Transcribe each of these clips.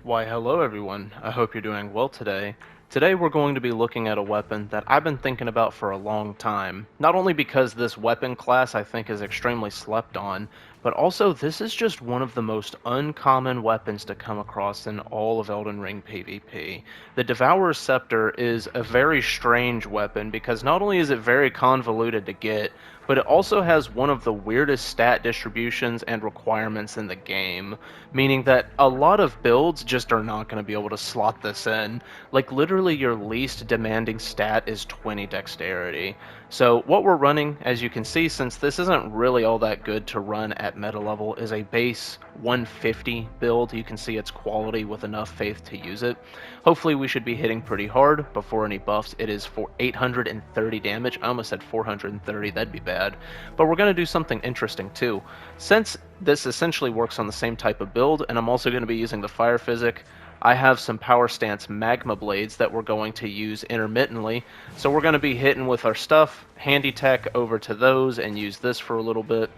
Why, hello everyone. I hope you're doing well today. Today we're going to be looking at a weapon that I've been thinking about for a long time. Not only because this weapon class I think is extremely slept on, but also this is just one of the most uncommon weapons to come across in all of Elden Ring PvP. The Devourer Scepter is a very strange weapon because not only is it very convoluted to get, but it also has one of the weirdest stat distributions and requirements in the game, meaning that a lot of builds just are not going to be able to slot this in. Like, literally your least demanding stat is 20 dexterity. So what we're running, as you can see, since this isn't really all that good to run at meta level, is a base 150 build. You can see its quality with enough faith to use it. Hopefully we should be hitting pretty hard before any buffs. It is for 830 damage. I almost said 430, that'd be bad. But we're going to do something interesting too. Since this essentially works on the same type of build, and I'm also going to be using the fire physic, I have some power stance magma blades that we're going to use intermittently. So we're going to be hitting with our stuff, handy tech over to those, and use this for a little bit.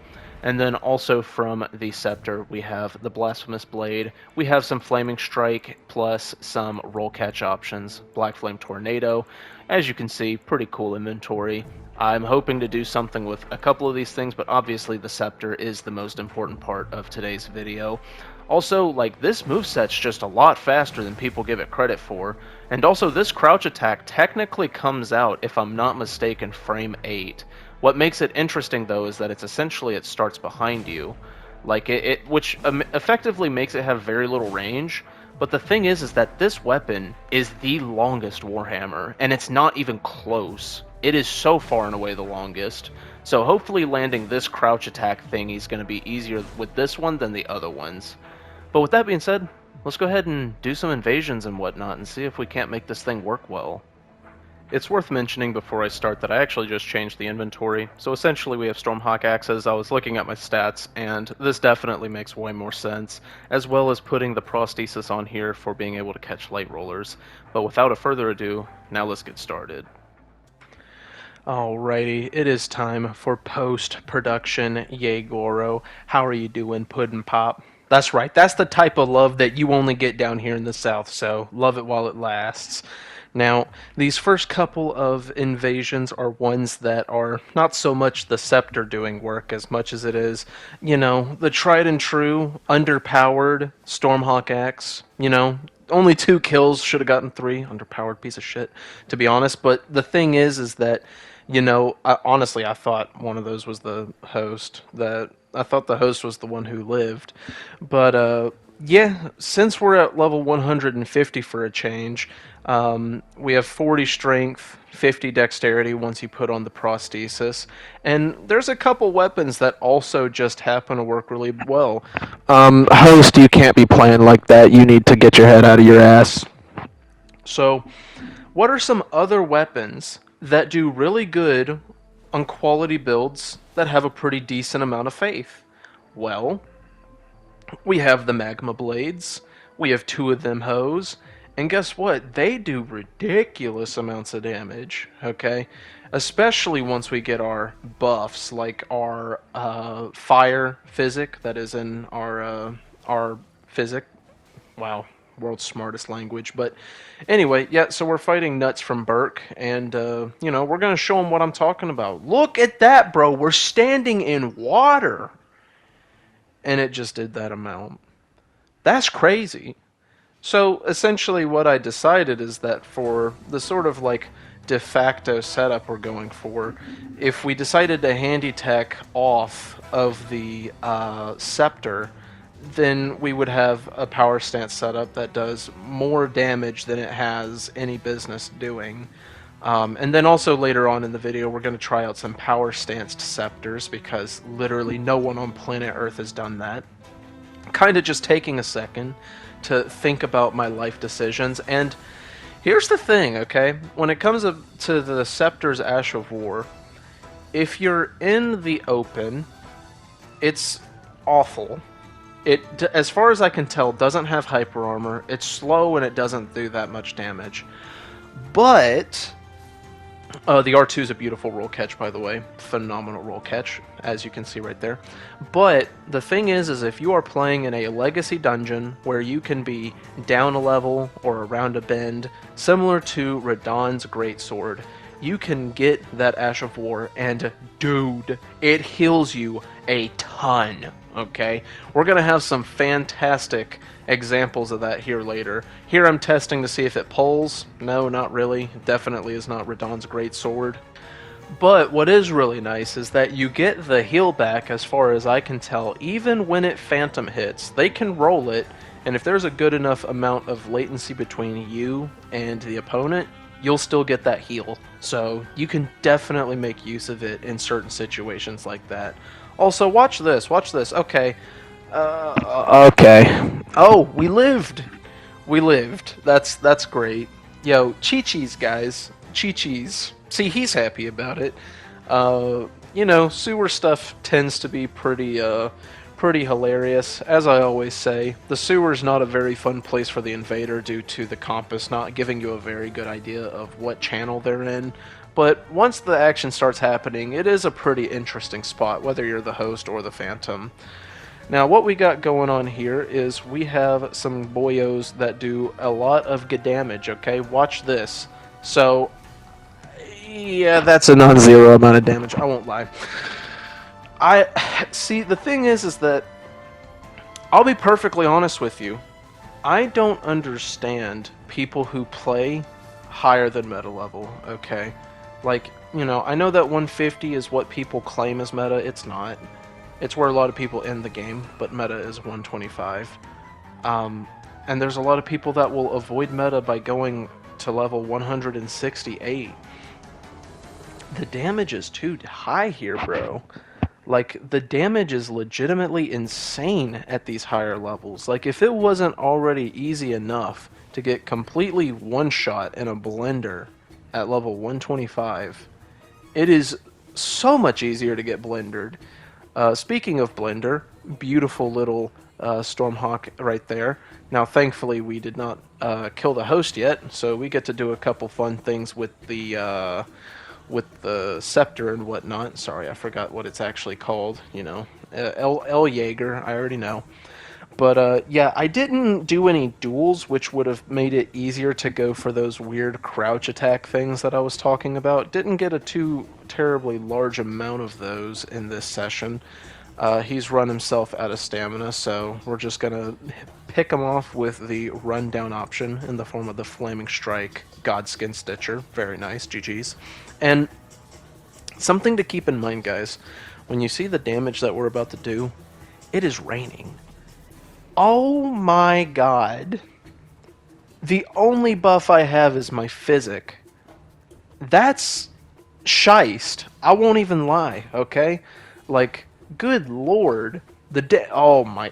And then also from the Scepter, we have the Blasphemous Blade. We have some Flaming Strike, plus some roll catch options. Black Flame Tornado. As you can see, pretty cool inventory. I'm hoping to do something with a couple of these things, but obviously the Scepter is the most important part of today's video. Also, like, this moveset's just a lot faster than people give it credit for. And also, this crouch attack technically comes out, if I'm not mistaken, frame 8. What makes it interesting, though, is that it starts behind you. Like, which effectively makes it have very little range. But the thing is that this weapon is the longest Warhammer, and it's not even close. It is so far and away the longest. So hopefully landing this crouch attack thingy is going to be easier with this one than the other ones. But with that being said, let's go ahead and do some invasions and whatnot and see if we can't make this thing work well. It's worth mentioning before I start that I actually just changed the inventory. So essentially we have Stormhawk Axes. I was looking at my stats, and this definitely makes way more sense, as well as putting the prosthesis on here for being able to catch light rollers. But without a further ado, now let's get started. Alrighty, it is time for post-production Yay Goro. How are you doing, Puddin' Pop? That's right, that's the type of love that you only get down here in the South, so love it while it lasts. Now, these first couple of invasions are ones that are not so much the Scepter doing work as much as it is, you know, the tried and true, underpowered Stormhawk Axe. You know, only 2 kills, should have gotten 3, underpowered piece of shit, to be honest. But the thing is that, you know, honestly, I thought one of those was the host. I thought the host was the one who lived. But, yeah, since we're at level 150 for a change, we have 40 strength, 50 dexterity once you put on the prosthesis, and there's a couple weapons that also just happen to work really well. Host, you can't be playing like that. You need to get your head out of your ass. So, what are some other weapons that do really good on quality builds that have a pretty decent amount of faith? Well, we have the magma blades. We have 2 of them hoes. And guess what? They do ridiculous amounts of damage, okay? Especially once we get our buffs, like our fire physic that is in our physic. Wow, world's smartest language. But anyway, yeah, so we're fighting Nuts from Burke, and, you know, we're going to show them what I'm talking about. Look at that, bro! We're standing in water! And it just did that amount. That's crazy. So essentially what I decided is that for the sort of like de facto setup we're going for, if we decided to handy tech off of the Scepter, then we would have a power stance setup that does more damage than it has any business doing. And then also later on in the video we're going to try out some power stanced Scepters, because literally no one on planet Earth has done that. Kind of just taking a second to think about my life decisions. And here's the thing, okay? When it comes to the Scepter's Ash of War, if you're in the open, it's awful. It, as far as I can tell, doesn't have hyper armor. It's slow and it doesn't do that much damage. But The R2 is a beautiful roll catch, by the way. Phenomenal roll catch, as you can see right there. But the thing is if you are playing in a legacy dungeon where you can be down a level or around a bend, similar to Radahn's Greatsword, you can get that Ash of War, and dude, it heals you a ton, okay? We're going to have some fantastic examples of that here later. Here I'm testing to see if it pulls. No, not really. It definitely is not Radahn's Greatsword. But what is really nice is that you get the heal back, as far as I can tell, even when it phantom hits. They can roll it, and if there's a good enough amount of latency between you and the opponent, you'll still get that heal. So you can definitely make use of it in certain situations like that. Also, watch this. Watch this. Okay. Okay. Oh, we lived. We lived. That's great. Yo, Chi-Chi's, guys. Chi-Chi's. See, he's happy about it. You know, sewer stuff tends to be pretty hilarious. As I always say, the sewer's not a very fun place for the invader due to the compass not giving you a very good idea of what channel they're in. But once the action starts happening, it is a pretty interesting spot, whether you're the host or the phantom. Now, what we got going on here is we have some boyos that do a lot of good damage, okay? Watch this. So, yeah, that's a non-zero amount of damage, I won't lie. See, the thing is that I'll be perfectly honest with you. I don't understand people who play higher than meta level, okay? Like, you know, I know that 150 is what people claim as meta. It's not. It's where a lot of people end the game, but meta is 125. And there's a lot of people that will avoid meta by going to level 168. The damage is too high here, bro. Like, the damage is legitimately insane at these higher levels. Like, if it wasn't already easy enough to get completely one-shot in a blender at level 125, it is so much easier to get blendered. Speaking of blender, beautiful little Stormhawk right there. Now, thankfully, we did not kill the host yet, so we get to do a couple fun things with the Scepter and whatnot. Sorry, I forgot what it's actually called. You know, El Jaeger. I already know. But yeah, I didn't do any duels, which would have made it easier to go for those weird crouch attack things that I was talking about. Didn't get a too terribly large amount of those in this session. He's run himself out of stamina, so we're just gonna pick him off with the rundown option in the form of the Flaming Strike Godskin Stitcher. Very nice, GG's. And something to keep in mind, guys, when you see the damage that we're about to do, it is raining. Oh my god. The only buff I have is my physic. That's shiced. I won't even lie, okay? Like, good lord. Oh my...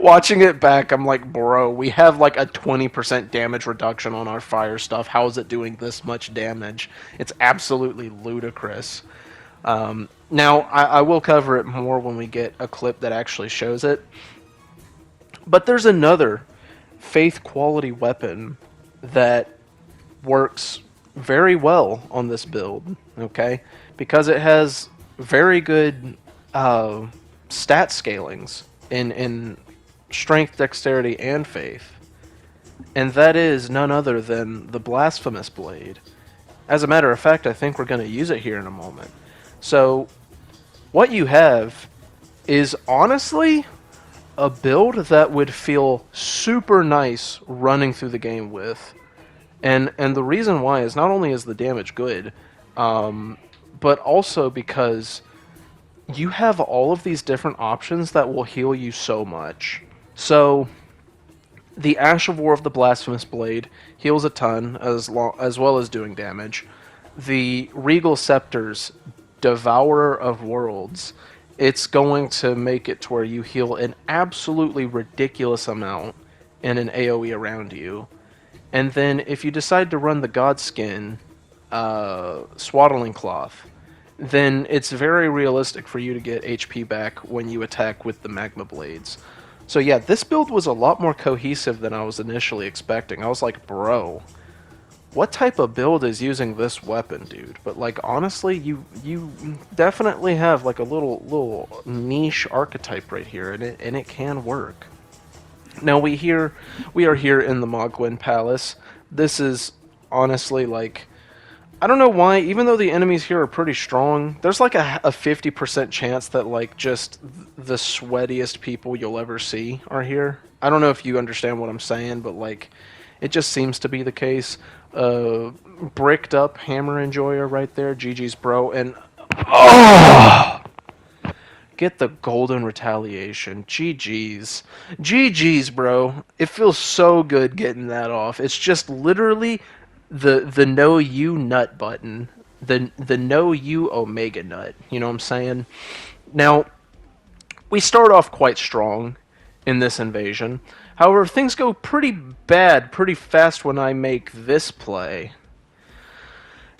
Watching it back, I'm like, bro, we have like a 20% damage reduction on our fire stuff. How is it doing this much damage? It's absolutely ludicrous. Now, I will cover it more when we get a clip that actually shows it. But there's another faith quality weapon that works very well on this build, okay? Because it has very good stat scalings in strength, dexterity, and faith. And that is none other than the Blasphemous blade. As a matter of fact, I think we're going to use it here in a moment. So, what you have is honestly a build that would feel super nice running through the game with. And the reason why is not only is the damage good, but also because you have all of these different options that will heal you so much. So, the Ash of War of the Blasphemous Blade heals a ton, as well as doing damage. The Regal Scepter's Devourer of Worlds, it's going to make it to where you heal an absolutely ridiculous amount in an AoE around you. And then if you decide to run the Godskin Swaddling Cloth, then it's very realistic for you to get HP back when you attack with the Magma Blades. So yeah, this build was a lot more cohesive than I was initially expecting. I was like, bro, what type of build is using this weapon, dude? But like honestly, you definitely have like a little niche archetype right here, and it can work. Now we are here in the Mogwin Palace. This is honestly like I don't know why, even though the enemies here are pretty strong, there's like a 50% chance that like just the sweatiest people you'll ever see are here. I don't know if you understand what I'm saying, but like it just seems to be the case. Bricked up Hammer Enjoyer right there, GG's bro, and oh, get the golden retaliation. GG's. GG's bro. It feels so good getting that off. It's just literally the no you nut button, the no you omega nut. You know what I'm saying? Now we start off quite strong in this invasion. However, things go pretty bad pretty fast when I make this play.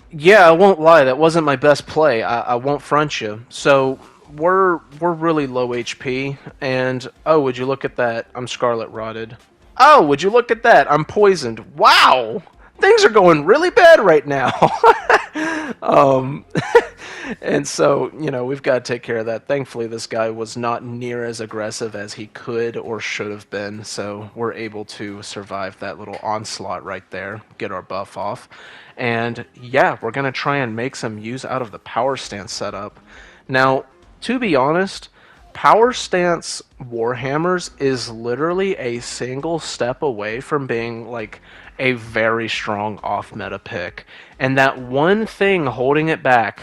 Yeah, I won't lie, that wasn't my best play. I won't front you. So we're really low HP, and oh, would you look at that? I'm scarlet rotted. Oh, would you look at that? I'm poisoned. Wow, things are going really bad right now. um, and so we've got to take care of that. Thankfully, this guy was not near as aggressive as he could or should have been, so we're able to survive that little onslaught right there, get our buff off. And yeah, we're going to try and make some use out of the power stance setup. Now, to be honest, power stance Warhammers is literally a single step away from being like a very strong off-meta pick. And that one thing holding it back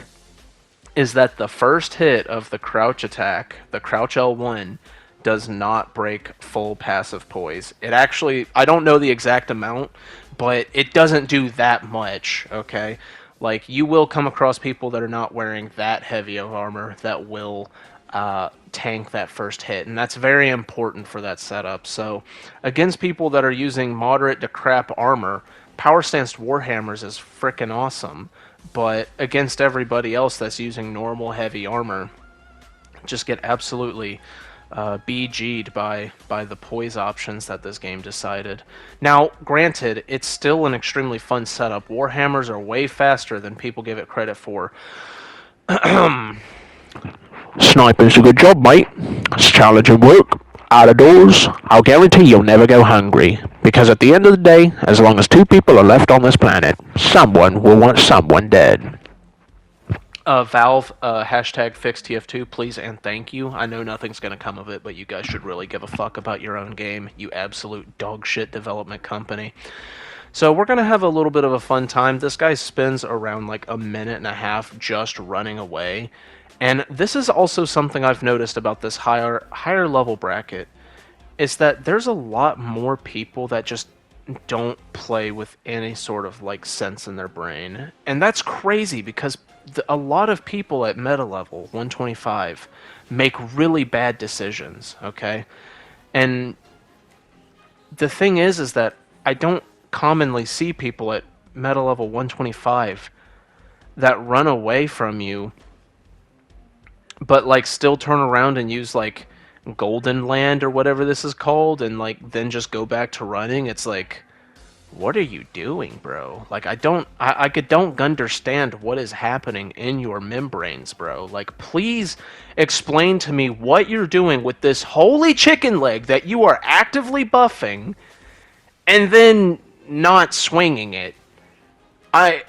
is that the first hit of the crouch attack, the crouch L1, does not break full passive poise. It actually, I don't know the exact amount, but it doesn't do that much, okay? Like, you will come across people that are not wearing that heavy of armor that will tank that first hit, and that's very important for that setup. So, against people that are using moderate to crap armor, power stanced Warhammers is freaking awesome, but against everybody else that's using normal heavy armor, just get absolutely BG'd by the poise options that this game decided. Now, granted, it's still an extremely fun setup. Warhammers are way faster than people give it credit for. Sniping's a good job, mate. It's challenging work. Out of doors, I'll guarantee you'll never go hungry. Because at the end of the day, as long as two people are left on this planet, someone will want someone dead. Valve, hashtag fix TF2, please and thank you. I know nothing's going to come of it, but you guys should really give a fuck about your own game, you absolute dog shit development company. So we're going to have a little bit of a fun time. This guy spends around like a minute and a half just running away. And this is also something I've noticed about this higher level bracket, is that there's a lot more people that just don't play with any sort of like sense in their brain. And that's crazy because a lot of people at meta level 125 make really bad decisions, okay? And the thing is that I don't commonly see people at meta level 125 that run away from you but like still turn around and use like Golden Land or whatever this is called and like then just go back to running. It's like, what are you doing, bro? Like, I don't understand what is happening in your membranes, bro. Like, please explain to me what you're doing with this holy chicken leg that you are actively buffing and then not swinging it. I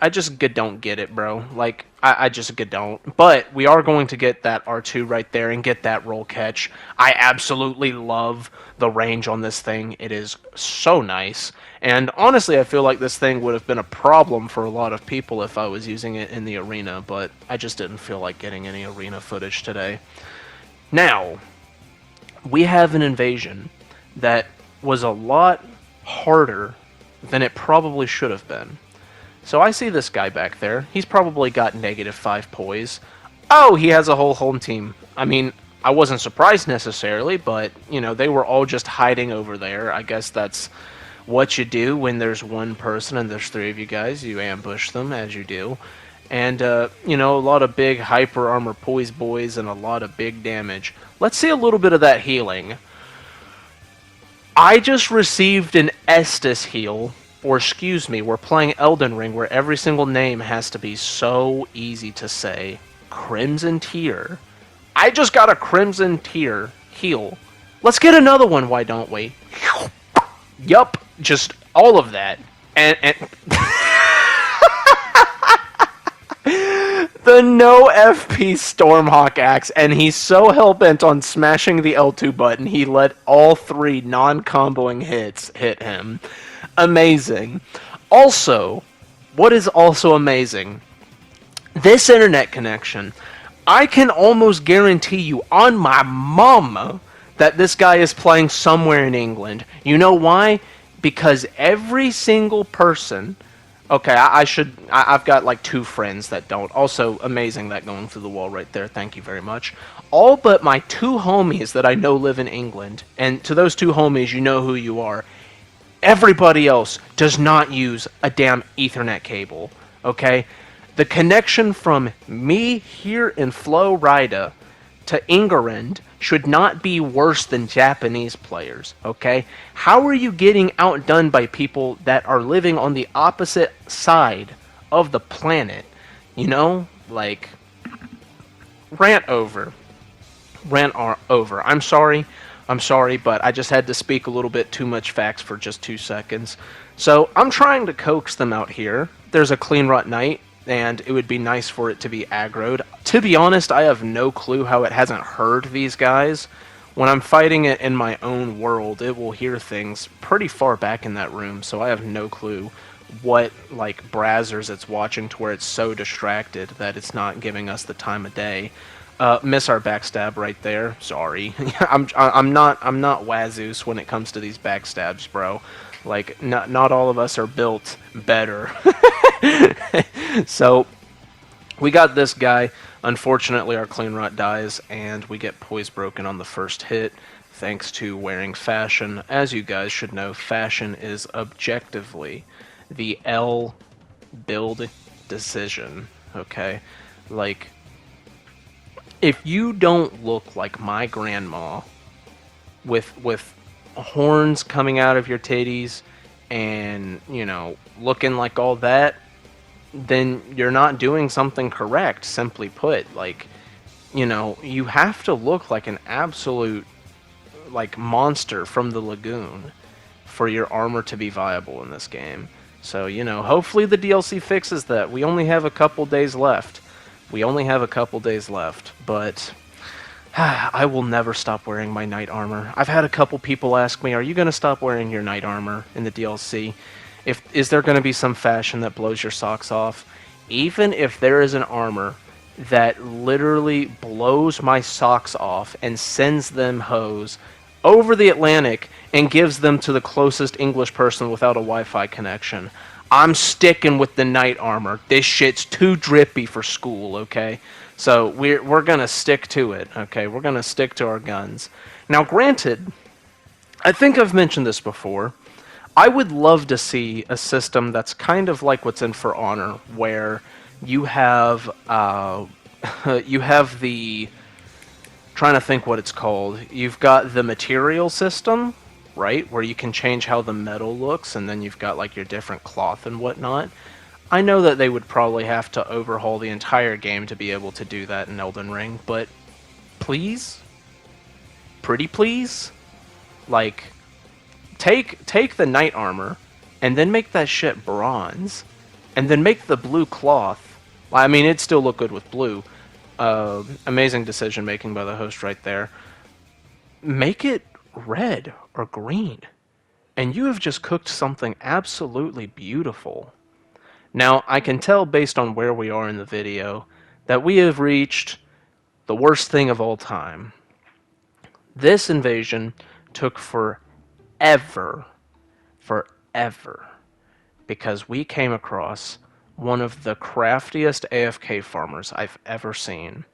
just don't get it, bro. Like, I just don't. But we are going to get that R2 right there and get that roll catch. I absolutely love the range on this thing. It is so nice. And honestly, I feel like this thing would have been a problem for a lot of people if I was using it in the arena, but I just didn't feel like getting any arena footage today. Now, we have an invasion that was a lot harder than it probably should have been. So I see this guy back there. He's probably got -5 poise. Oh, he has a whole home team. I mean, I wasn't surprised necessarily, but, you know, they were all just hiding over there. I guess that's what you do when there's one person and there's 3 of you guys. You ambush them, as you do. And, you know, a lot of big hyper armor poise boys and a lot of big damage. Let's see a little bit of that healing. I just received an Estus heal, or excuse me, we're playing Elden Ring where every single name has to be so easy to say. Crimson Tear. I just got a Crimson Tear heal. Let's get another one, why don't we? Yup, just all of that. And the no FP Stormhawk Axe, and he's so hell-bent on smashing the L2 button, he let all 3 non-comboing hits hit him. Amazing. Also, what is also amazing, this internet connection, I can almost guarantee you on my mama that this guy is playing somewhere in England. You know why? Because every single person... Okay, I've got like 2 friends that don't. Also, amazing that going through the wall right there. Thank you very much. All but my 2 homies that I know live in England. And to those 2 homies, you know who you are. Everybody else does not use a damn Ethernet cable. Okay? The connection from me here in Florida to England should not be worse than Japanese players, okay? How are you getting outdone by people that are living on the opposite side of the planet? You know? Like, rant over. Over. I'm sorry, but I just had to speak a little bit too much facts for just 2 seconds. So, I'm trying to coax them out here. There's a clean rut night, and it would be nice for it to be aggroed. To be honest, I have no clue how it hasn't heard these guys. When I'm fighting it in my own world, it will hear things pretty far back in that room, so I have no clue what, like, brazzers it's watching to where it's so distracted that it's not giving us the time of day. Miss our backstab right there. Sorry. I'm not Wazus when it comes to these backstabs, bro. Like, not all of us are built better. So, we got this guy. Unfortunately, our clean rot dies, and we get poise broken on the first hit, thanks to wearing Fashion. As you guys should know, Fashion is objectively the L build decision, okay? Like, if you don't look like my grandma with horns coming out of your titties and, you know, looking like all that, then you're not doing something correct, simply put. Like, you know, you have to look like an absolute, like, monster from the lagoon for your armor to be viable in this game. So, you know, hopefully the DLC fixes that. We only have a couple days left. But I will never stop wearing my knight armor. I've had a couple people ask me, are you going to stop wearing your knight armor in the DLC? Is there going to be some fashion that blows your socks off? Even if there is an armor that literally blows my socks off and sends them hoes over the Atlantic and gives them to the closest English person without a Wi-Fi connection, I'm sticking with the knight armor. This shit's too drippy for school, okay? So we're going to stick to it, okay? We're going to stick to our guns. Now, granted, I think I've mentioned this before, I would love to see a system that's kind of like what's in For Honor, where you have the... trying to think what it's called. You've got the material system, right, where you can change how the metal looks, and then you've got like your different cloth and whatnot. I know that they would probably have to overhaul the entire game to be able to do that in Elden Ring, but please? Pretty please? Like... Take the knight armor, and then make that shit bronze, and then make the blue cloth. I mean, it'd still look good with blue. Amazing decision making by the host right there. Make it red or green, and you have just cooked something absolutely beautiful. Now, I can tell based on where we are in the video that we have reached the worst thing of all time. This invasion took forever, because we came across one of the craftiest AFK farmers I've ever seen.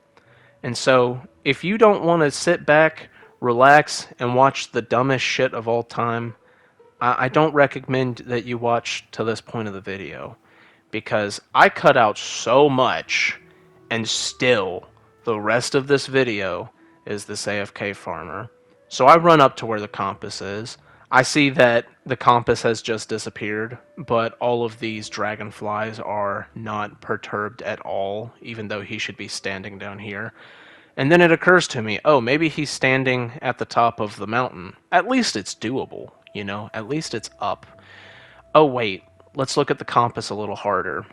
And so, if you don't want to sit back, relax, and watch the dumbest shit of all time, I don't recommend that you watch to this point of the video, because I cut out so much, and still, the rest of this video is this AFK farmer. So I run up to where the compass is, I see that the compass has just disappeared, but all of these dragonflies are not perturbed at all, even though he should be standing down here. And then it occurs to me, oh, maybe he's standing at the top of the mountain. At least it's doable, you know? At least it's up. Oh, wait. Let's look at the compass a little harder.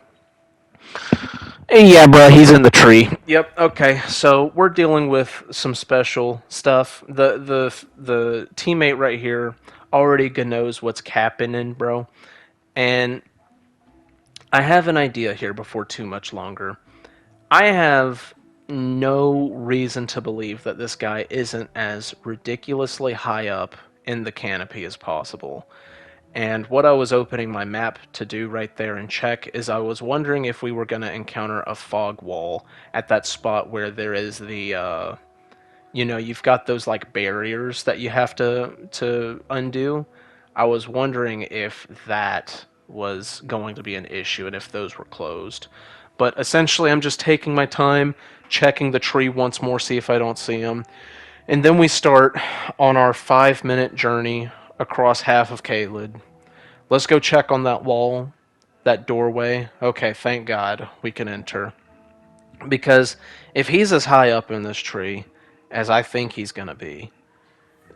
Yeah, bro, he's in the tree. Yep. Okay. So we're dealing with some special stuff. The teammate right here already knows what's happening, bro. And I have an idea here before too much longer. I have no reason to believe that this guy isn't as ridiculously high up in the canopy as possible. And what I was opening my map to do right there and check is I was wondering if we were going to encounter a fog wall at that spot where there is the, you've got those like barriers that you have to undo. I was wondering if that was going to be an issue and if those were closed. But essentially, I'm just taking my time, checking the tree once more, see if I don't see him. And then we start on our 5-minute journey across half of Caelid. Let's go check on that wall, that doorway. Okay, thank God we can enter. Because if he's as high up in this tree as I think he's going to be,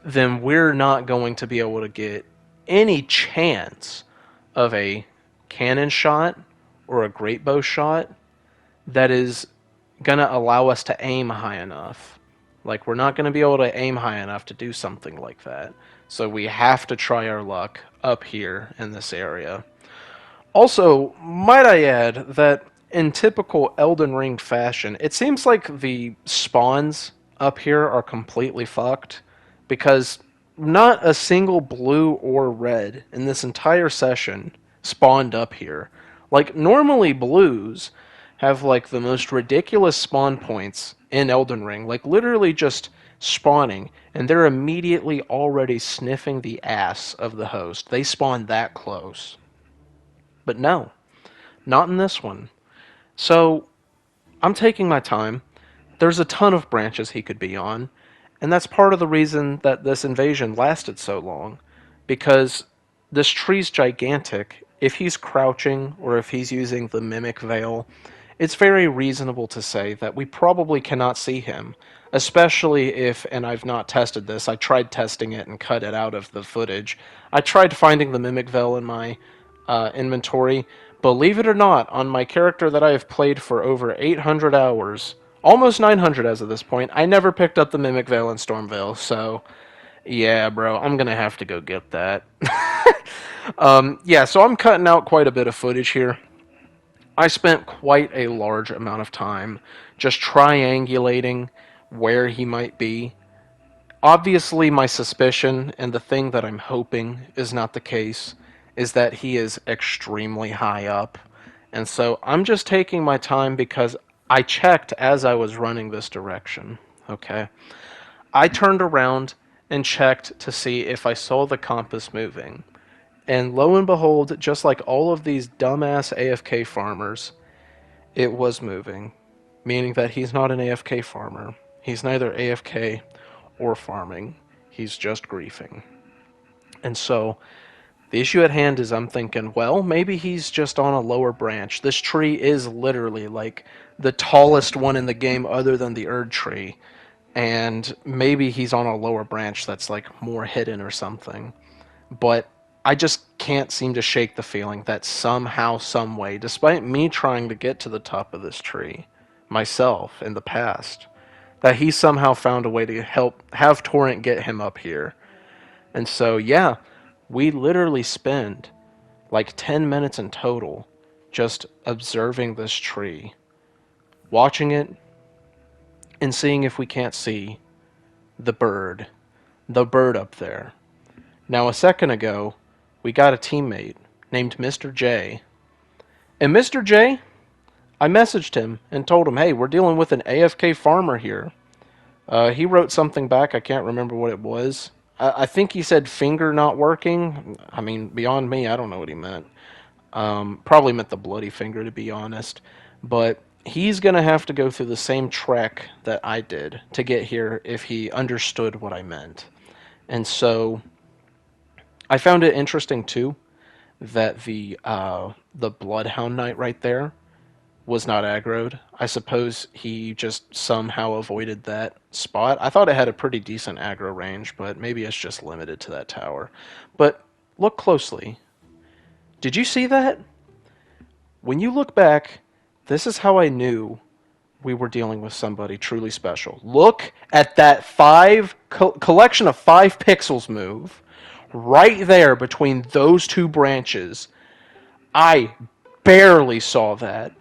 then we're not going to be able to get any chance of a cannon shot or a great bow shot that is going to allow us to aim high enough. Like, we're not going to be able to aim high enough to do something like that. So we have to try our luck up here in this area. Also, might I add that in typical Elden Ring fashion, it seems like the spawns up here are completely fucked because not a single blue or red in this entire session spawned up here. Like, normally blues have like the most ridiculous spawn points in Elden Ring, like literally just spawning, and they're immediately already sniffing the ass of the host. They spawn that close. But no, not in this one. So I'm taking my time. There's a ton of branches he could be on, and that's part of the reason that this invasion lasted so long, because this tree's gigantic. If he's crouching or if he's using the mimic veil, it's very reasonable to say that we probably cannot see him, especially if, and I've not tested this, I tried testing it and cut it out of the footage. I tried finding the mimic veil in my inventory. Believe it or not, on my character that I have played for over 800 hours, almost 900 as of this point, I never picked up the mimic veil in Stormvale, so yeah, bro, I'm gonna have to go get that. Yeah, so I'm cutting out quite a bit of footage here. I spent quite a large amount of time just triangulating where he might be. Obviously, my suspicion, and the thing that I'm hoping is not the case, is that he is extremely high up. And so I'm just taking my time because I checked as I was running this direction. Okay? I turned around and checked to see if I saw the compass moving. And lo and behold, just like all of these dumbass AFK farmers, it was moving. Meaning that he's not an AFK farmer. He's neither AFK or farming. He's just griefing. And so, the issue at hand is I'm thinking, well, maybe he's just on a lower branch. This tree is literally like the tallest one in the game other than the Erd tree. And maybe he's on a lower branch that's like more hidden or something. But I just can't seem to shake the feeling that somehow, some way, despite me trying to get to the top of this tree myself in the past, that he somehow found a way to have Torrent get him up here. And so, yeah, we literally spend like 10 minutes in total just observing this tree, watching it, and seeing if we can't see the bird up there. Now, a second ago, we got a teammate named Mr. J. And Mr. J, I messaged him and told him, hey, we're dealing with an AFK farmer here. He wrote something back, I can't remember what it was. I think he said finger not working. I mean, beyond me, I don't know what he meant. Probably meant the bloody finger, to be honest. But he's going to have to go through the same trek that I did to get here if he understood what I meant. And so I found it interesting too that the Bloodhound Knight right there was not aggroed. I suppose he just somehow avoided that spot. I thought it had a pretty decent aggro range, but maybe it's just limited to that tower. But look closely. Did you see that? When you look back, this is how I knew we were dealing with somebody truly special. Look at that collection of 5 pixels move right there between those two branches. I barely saw that.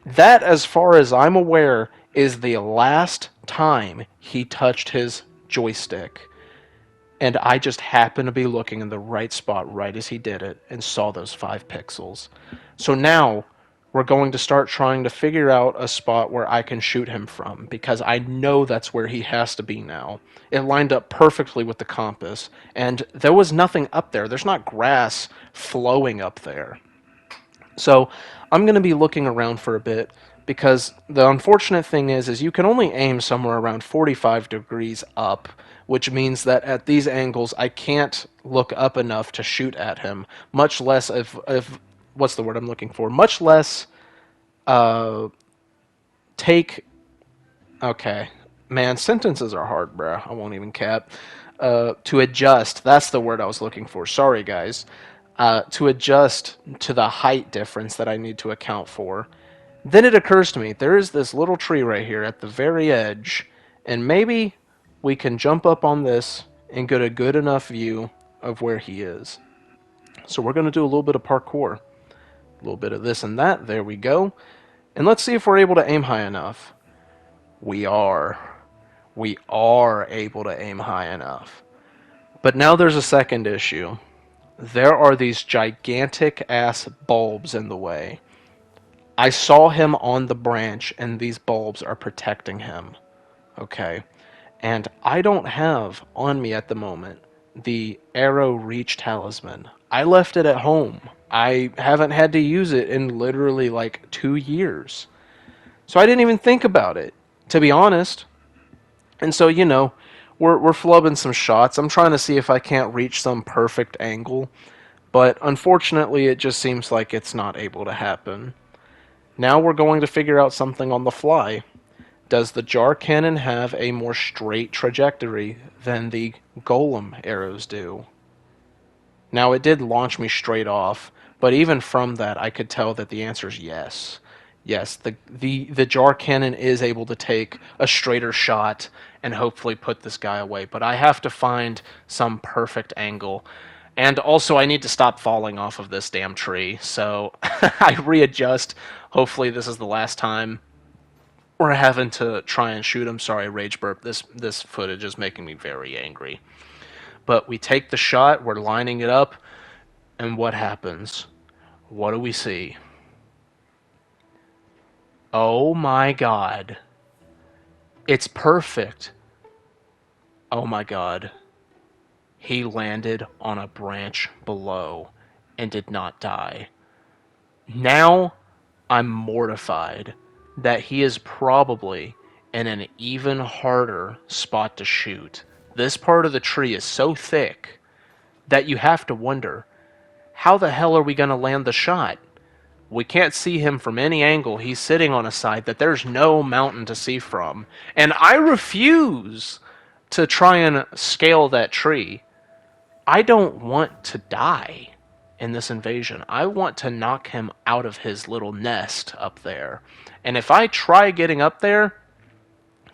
That, as far as I'm aware, is the last time he touched his joystick. And I just happened to be looking in the right spot right as he did it and saw those 5 pixels. So now we're going to start trying to figure out a spot where I can shoot him from because I know that's where he has to be now. It lined up perfectly with the compass, and there was nothing up there. There's not grass flowing up there. So I'm going to be looking around for a bit because the unfortunate thing is you can only aim somewhere around 45 degrees up, which means that at these angles I can't look up enough to shoot at him, much less if what's the word I'm looking for? Much less uh, take. Okay, man, sentences are hard, bruh. I won't even cap. To adjust. That's the word I was looking for. Sorry, guys. To adjust to the height difference that I need to account for. Then it occurs to me there is this little tree right here at the very edge, and maybe we can jump up on this and get a good enough view of where he is. So we're going to do a little bit of parkour. A little bit of this and that. There we go. And let's see if we're able to aim high enough. We are. We are able to aim high enough. But now there's a second issue. There are these gigantic ass bulbs in the way. I saw him on the branch, and these bulbs are protecting him. Okay? And I don't have on me at the moment the arrow reach talisman. I left it at home. I haven't had to use it in literally like 2 years. So I didn't even think about it, to be honest. And so, we're flubbing some shots. I'm trying to see if I can't reach some perfect angle. But unfortunately, it just seems like it's not able to happen. Now we're going to figure out something on the fly. Does the jar cannon have a more straight trajectory than the golem arrows do? Now, it did launch me straight off, but even from that, I could tell that the answer is yes. Yes, the jar cannon is able to take a straighter shot and hopefully put this guy away, but I have to find some perfect angle. And also, I need to stop falling off of this damn tree, so I readjust. Hopefully, this is the last time we're having to try and shoot him. Sorry, rage burp. This footage is making me very angry. But we take the shot, we're lining it up, and what happens? What do we see? Oh my god. It's perfect. Oh my god. He landed on a branch below and did not die. Now I'm mortified that he is probably in an even harder spot to shoot. This part of the tree is so thick that you have to wonder, how the hell are we going to land the shot? We can't see him from any angle. He's sitting on a side that there's no mountain to see from. And I refuse to try and scale that tree. I don't want to die in this invasion. I want to knock him out of his little nest up there. And if I try getting up there,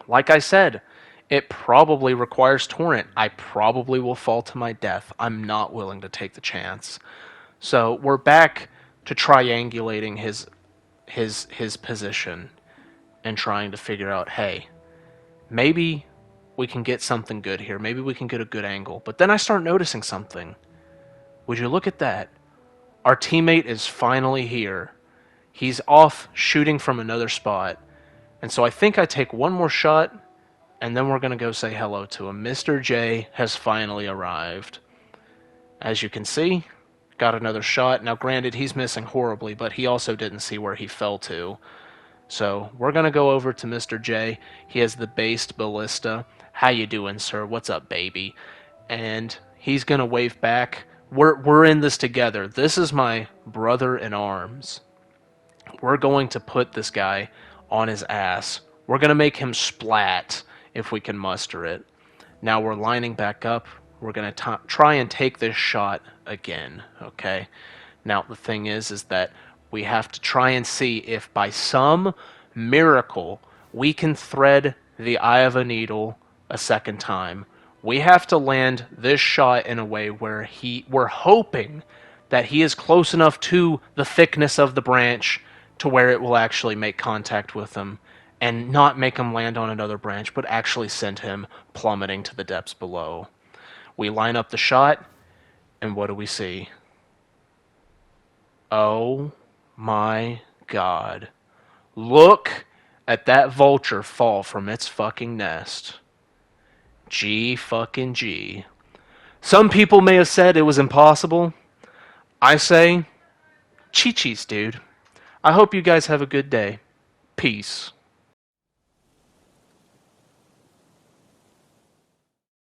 like I said, it probably requires torrent. I probably will fall to my death. I'm not willing to take the chance. So we're back to triangulating his position and trying to figure out, hey, maybe we can get something good here. Maybe we can get a good angle. But then I start noticing something. Would you look at that? Our teammate is finally here. He's off shooting from another spot. And so I think I take one more shot, and then we're going to go say hello to him. Mr. J has finally arrived. As you can see, got another shot. Now, granted, he's missing horribly, but he also didn't see where he fell to. So we're going to go over to Mr. J. He has the based ballista. How you doing, sir? What's up, baby? And he's going to wave back We're in this together. This is my brother in arms. We're going to put this guy on his ass. We're going to make him splat if we can muster it. Now we're lining back up. We're going to try and take this shot again, okay? Now the thing is that we have to try and see if by some miracle we can thread the eye of a needle a second time. We have to land this shot in a way where we're hoping that he is close enough to the thickness of the branch to where it will actually make contact with him and not make him land on another branch, but actually send him plummeting to the depths below. We line up the shot, and what do we see? Oh my god. Look at that vulture fall from its fucking nest. G fucking G. Some people may have said it was impossible. I say, chi-chis, dude. I hope you guys have a good day. Peace.